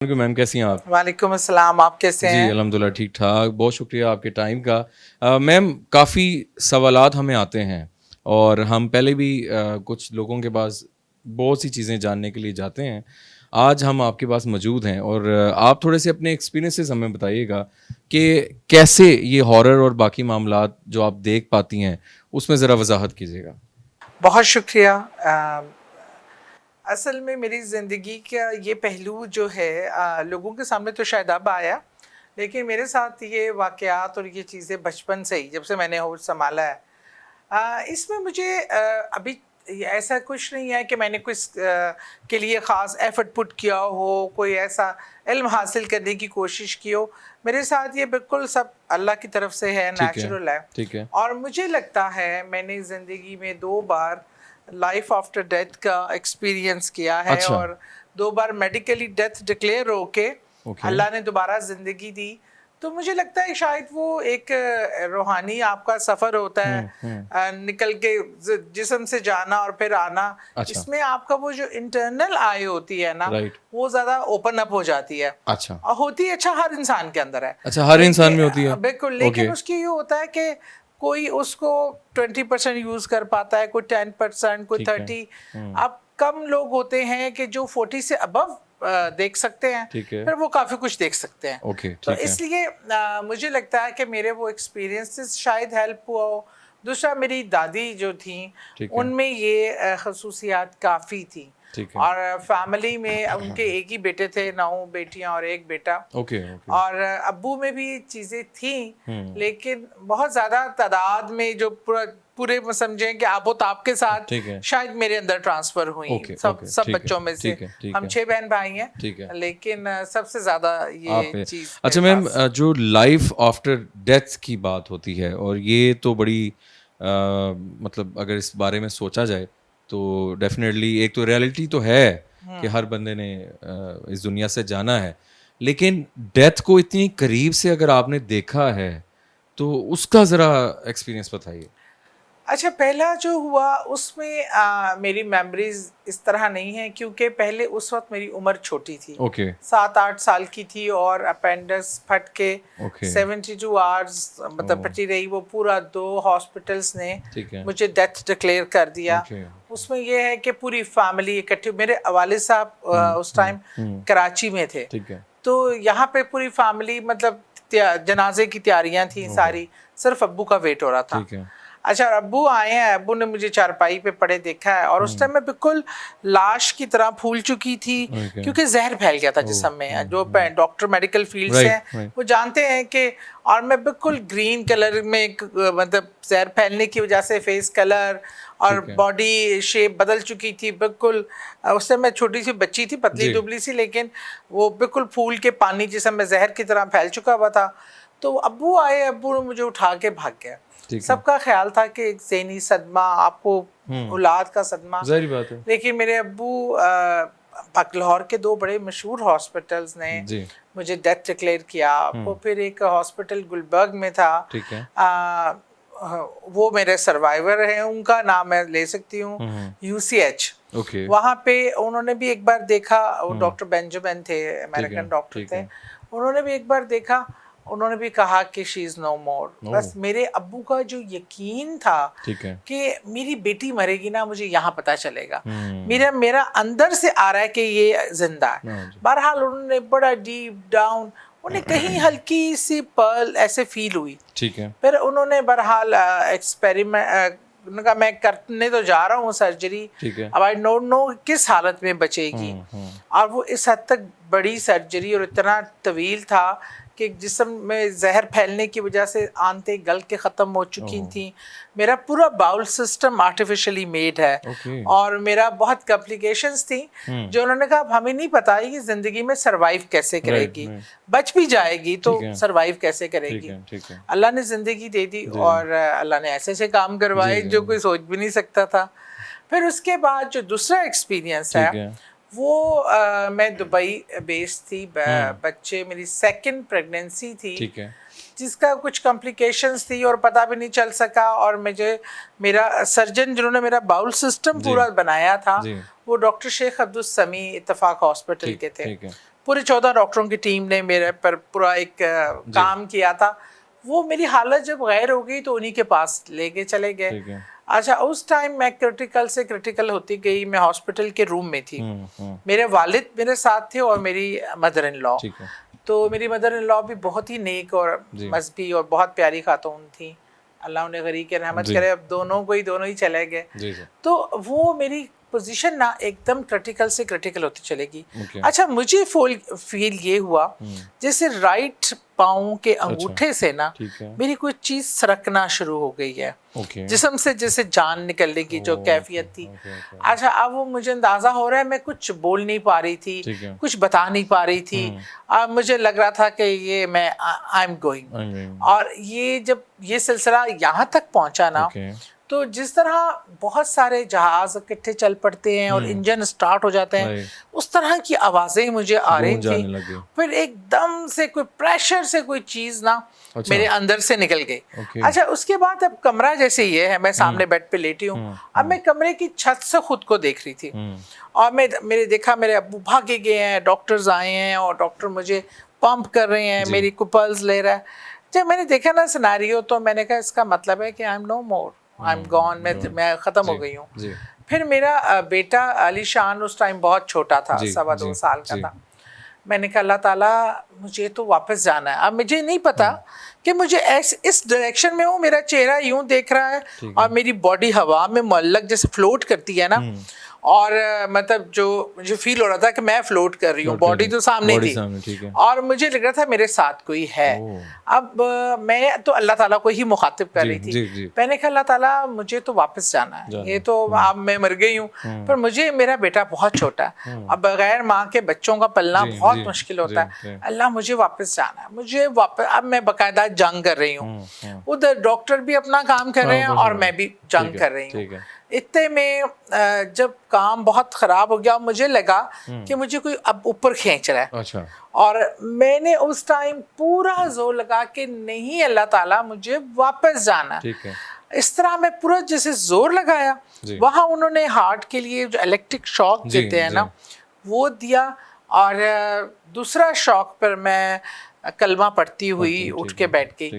Ma'am कैसी हैं आप? वालेकुम अस्सलाम। आप कैसे जी हैं? अल्हम्दुलिल्लाह ठीक ठाक। बहुत शुक्रिया आपके टाइम का। मैम काफ़ी सवालात हमें आते हैं और हम पहले भी कुछ लोगों के पास बहुत सी चीज़ें जानने के लिए जाते हैं। आज हम आपके पास मौजूद हैं और आप थोड़े से अपने एक्सपीरियंसेस हमें बताइएगा कि कैसे ये हॉरर और बाकी मामलात जो आप देख पाती हैं उसमें ज़रा वजाहत कीजिएगा। बहुत शुक्रिया। असल में मेरी ज़िंदगी का ये पहलू जो है लोगों के सामने तो शायद अब आया, लेकिन मेरे साथ ये वाक़यात और ये चीज़ें बचपन से ही जब से मैंने होश संभाला है। इसमें मुझे अभी ऐसा कुछ नहीं है कि मैंने कुछ के लिए ख़ास एफ़र्ट पुट किया हो, कोई ऐसा इल्म हासिल करने की कोशिश की हो। मेरे साथ ये बिल्कुल सब अल्लाह की तरफ से है, ठीक है, नेचुरल है। ठीक है। और मुझे लगता है मैंने ज़िंदगी में 2 बार लाइफ़ आफ्टर डेथ का एक्सपीरियंस किया है अच्छा, और 2 बार मेडिकली डेथ डिक्लेयर होके ओके। अल्लाह ने दोबारा ज़िंदगी दी। तो मुझे लगता है शायद वो एक रूहानी आपका सफ़र होता है, हुँ। निकल के जिस्म से जाना और फिर आना। अच्छा, इसमें आपका वो जो इंटरनल आई होती है ना, राइट। वो ज़्यादा ओपन अप हो जाती है अच्छा। और होती अच्छा हर इंसान के अंदर है। अच्छा, हर इंसान में होती लेकिन है? बिल्कुल, लेकिन ओके। उसकी ये होता है कि कोई उसको 20% यूज़ कर पाता है, कोई 10%, कोई ठीक है। 30। हुँ, अब कम लोग होते हैं कि जो 40 से अबव देख सकते हैं, ठीक है। फिर वो काफ़ी कुछ देख सकते हैं। ओके, तो ठीक है। इसलिए मुझे लगता है कि मेरे वो एक्सपीरियंसेस शायद हेल्प हुआ हो। दूसरा, मेरी दादी जो थीं, ठीक है, उनमें ये खसूसियात काफ़ी थी ठीक है। और फैमिली में उनके एक ही बेटे थे, 9 बेटियाँ और 1 बेटा। Okay, okay. और अब्बू में भी चीज़ें थीं, हुँ, लेकिन बहुत ज़्यादा तादाद में जो पूरा पूरे में समझें कि आबो-ताब के साथ ठीक है। शायद मेरे अंदर ट्रांसफ़र हुई ओके, सब ओके, सब ठीक है, बच्चों में से। ठीक है, ठीक हम है, 6 बहन-भाई हैं, ठीक है। लेकिन सबसे ज़्यादा आप ये पे चीज़ अच्छा मेरे मैम पास। जो लाइफ़ आफ्टर डेथ की बात होती है और ये तो बड़ी मतलब अगर इस बारे में सोचा जाए तो डेफ़िनेटली एक तो रियलिटी तो है कि हर बंदे ने इस दुनिया से जाना है। लेकिन डेथ को इतनी करीब से अगर आपने देखा है, तो उसका ज़रा एक्सपीरियंस बताइए? अच्छा, पहला जो हुआ उसमें मेरी मेमोरीज़ इस तरह नहीं है, क्योंकि पहले उस वक़्त मेरी उम्र छोटी थी। ओके, 7-8 साल की थी और अपेंडिक्स फट के ओके। 72 आवर्स मतलब ओह! पटी रही वो पूरा। 2 हॉस्पिटल्स ने ठीक है। मुझे डेथ डिक्लेयर कर दिया। Okay, okay. उसमें ये है कि पूरी फैमिली इकट्ठी, मेरे वालिद साहब हुँ, उस हुँ, टाइम हुँ। कराची में थे। ठीक है। तो यहाँ पे पूरी फैमिली मतलब जनाजे की तैयारियां थी ओहो! सारी, सिर्फ अब्बू का वेट हो रहा था। ठीक है। अच्छा, अब्बू आए हैं, अब्बू ने मुझे चारपाई पे पड़े देखा है और उस हुँ, टाइम मैं बिल्कुल लाश की तरह फूल चुकी थी, ओके। क्योंकि जहर फैल गया था ओह! जिस्म में। हुँ, जो हुँ। डॉक्टर मेडिकल फील्ड से राइट, हैं राइट। वो जानते हैं कि, और मैं बिल्कुल ग्रीन कलर में मतलब जहर फैलने की वजह से फेस कलर और ठीक है। बॉडी शेप बदल चुकी थी बिल्कुल। उस समय मैं छोटी सी बच्ची थी, पतली जी, दुबली सी, लेकिन वो बिल्कुल फूल के पानी जिसम में जहर की तरह फैल चुका हुआ था। तो अब्बू आए, अब्बू ने मुझे उठा के भाग गया। ठीक है। सबका ख्याल था कि एक ज़हनी सदमा, आपको हुँ, औलाद का सदमा। ज़ाहिर-सी बात है। लेकिन मेरे अब्बू लाहौर के 2 बड़े मशहूर हॉस्पिटल्स ने जी, मुझे डेथ डिक्लेयर किया। हुँ, वो फिर एक हॉस्पिटल गुलबर्ग में था, ठीक है। अ, वो मेरे सर्वाइवर हैं, उनका नाम मैं ले सकती हूँ, हुँ, हुँ। यूसीएच। ओके। वहाँ पे उन्होंने भी एक बार देखा, वो हुँ, डॉक्टर बेंजामिन थे, ठीक है, अमेरिकन डॉक्टर ठीक थे। है। उन्होंने भी एक बार देखा, उन्होंने भी कहा कि शी इज़ नो मोर। ओह! बस मेरे अब्बू का जो यकीन था ठीक है। कि मेरी बेटी मरेगी ना, मुझे यहाँ पता चलेगा। हुँ, मेरा मेरा अंदर से आ रहा है कि ये ज़िंदा है। हाँ जी। बहरहाल उन्होंने बड़ा डीप डाउन, उन्हें कहीं हल्की सी पर्ल ऐसे फ़ील हुई। ठीक है। फिर उन्होंने बहरहाल उन्होंने कहा मैं करने तो जा रहा हूँ सर्जरी, ठीक है। अब आई डोंट नो किस हालत में बचेगी। हुँ, हुँ। और वो इस हद तक बड़ी सर्जरी और इतना तवील था कि जिस्म में जहर फैलने की वजह से आंतें गल के ख़त्म हो चुकी ओह! थी। मेरा पूरा बाउल सिस्टम आर्टिफिशियली मेड है ओके। और मेरा बहुत कॉम्प्लिकेशंस थी, हुँ, जो उन्होंने कहा अब हमें नहीं पता ये ज़िंदगी में सर्वाइव कैसे राइट, करेगी, राइट। बच भी जाएगी तो ठीक है, सर्वाइव कैसे ठीक करेगी। है, ठीक है। अल्लाह ने ज़िंदगी दे दी जी, और अल्लाह ने ऐसे ऐसे काम जी, करवाए जी, जो जी। कोई सोच भी नहीं सकता था। फिर उसके बाद जो दूसरा एक्सपीरियंस है ठीक है। वो मैं दुबई बेस्ड थी। हुँ, बच्चे, मेरी सेकंड प्रेगनेंसी थी, ठीक है। जिसका कुछ कॉम्प्लिकेशंस थी और पता भी नहीं चल सका। और मुझे मेरा सर्जन जिन्होंने मेरा बाउल सिस्टम जी, पूरा बनाया था, जी। वो डॉक्टर शेख अब्दुल समी इत्तफाक हॉस्पिटल ठीक के थे। ठीक है। पूरे 14 डॉक्टरों की टीम ने मेरे पर पूरा एक काम किया था। वो मेरी हालत जब गैर हो गई तो उन्हीं के पास लेके चले गए। अच्छा, उस टाइम मैं क्रिटिकल से क्रिटिकल होती गई। मैं हॉस्पिटल के रूम में थी। मेरे वालिद मेरे साथ थे और मेरी मदर इन लॉ। तो मेरी मदर इन लॉ भी बहुत ही नेक और मजहबी और बहुत प्यारी खातून थी। अल्लाह उन्हें गरीब के रहमत करे। अब दोनों ही चले गए। तो वो मेरी पोजीशन ना एकदम क्रिटिकल से क्रिटिकल होती चलेगी। अच्छा, मुझे फील ये हुआ जैसे राइट पाँव के अंगूठे से ना मेरी कोई चीज सरकना शुरू हो गई है। जिस्म से जैसे जान निकलने की जो कैफियत थी। अच्छा, अब वो मुझे अंदाजा हो रहा है, मैं कुछ बोल नहीं पा रही थी, कुछ बता नहीं पा रही थी। अब मुझे लग रहा था कि ये मैं आई एम गोइंग। और ये जब ये सिलसिला यहाँ तक पहुंचा ना, तो जिस तरह बहुत सारे जहाज इकट्ठे चल पड़ते हैं और इंजन स्टार्ट हो जाते हैं, उस तरह की आवाजें मुझे आ रही थी। फिर एकदम से कोई प्रेशर से कोई चीज ना मेरे अंदर से निकल गई। अच्छा, उसके बाद अब कमरा जैसे ये है, मैं सामने बेड पे लेटी हूँ। अब मैं कमरे की छत से खुद को देख रही थी और मेरे देखा मेरे अब्बू भागे गए हैं, डॉक्टर्स आए हैं और डॉक्टर मुझे पंप कर रहे हैं, मेरी को पल्स ले रहा है। जब मैंने देखा ना सिनेरियो, तो मैंने कहा इसका मतलब है कि I am no more, I am gone, मैं ख़त्म हो गई हूँ। फिर मेरा बेटा अलीशान उस टाइम बहुत छोटा था, 2.25 साल का था। मैंने कहा अल्लाह ताला मुझे तो वापस जाना है। अब मुझे नहीं पता कि मुझे इस डायरेक्शन में हूँ, मेरा चेहरा यूं देख रहा है और मेरी बॉडी हवा में मुअल्लक जैसे फ्लोट करती है ना, और मतलब जो मुझे फील हो रहा था कि मैं फ्लोट कर रही हूँ, बॉडी तो सामने थी और मुझे लग रहा था मेरे साथ कोई है। अब मैं तो अल्लाह ताला को ही मुखातिब कर रही थी। मैंने कहा अल्लाह ताला मुझे तो वापस जाना है, ये तो अब मैं मर गई हूँ, पर मुझे मेरा बेटा बहुत छोटा है, अब बगैर माँ के बच्चों का पलना बहुत मुश्किल होता है। अल्लाह मुझे वापस जाना है, मुझे वापस। अब मैं बाकायदा जंग कर रही हूँ, उधर डॉक्टर भी अपना काम कर रहे हैं और मैं भी जंग कर रही हूँ। इतने में जब काम बहुत ख़राब हो गया, मुझे लगा कि मुझे कोई अब ऊपर खींच रहा है। अच्छा। और मैंने उस टाइम पूरा जोर लगा कि नहीं अल्लाह ताला मुझे वापस जाना है। ठीक है। इस तरह मैं पूरा जैसे जोर लगाया। वहाँ उन्होंने हार्ट के लिए जो इलेक्ट्रिक शॉक देते हैं ना, वो दिया। और दूसरा शॉक पर मैं कलमा पढ़ती हुई उठ के बैठ गई।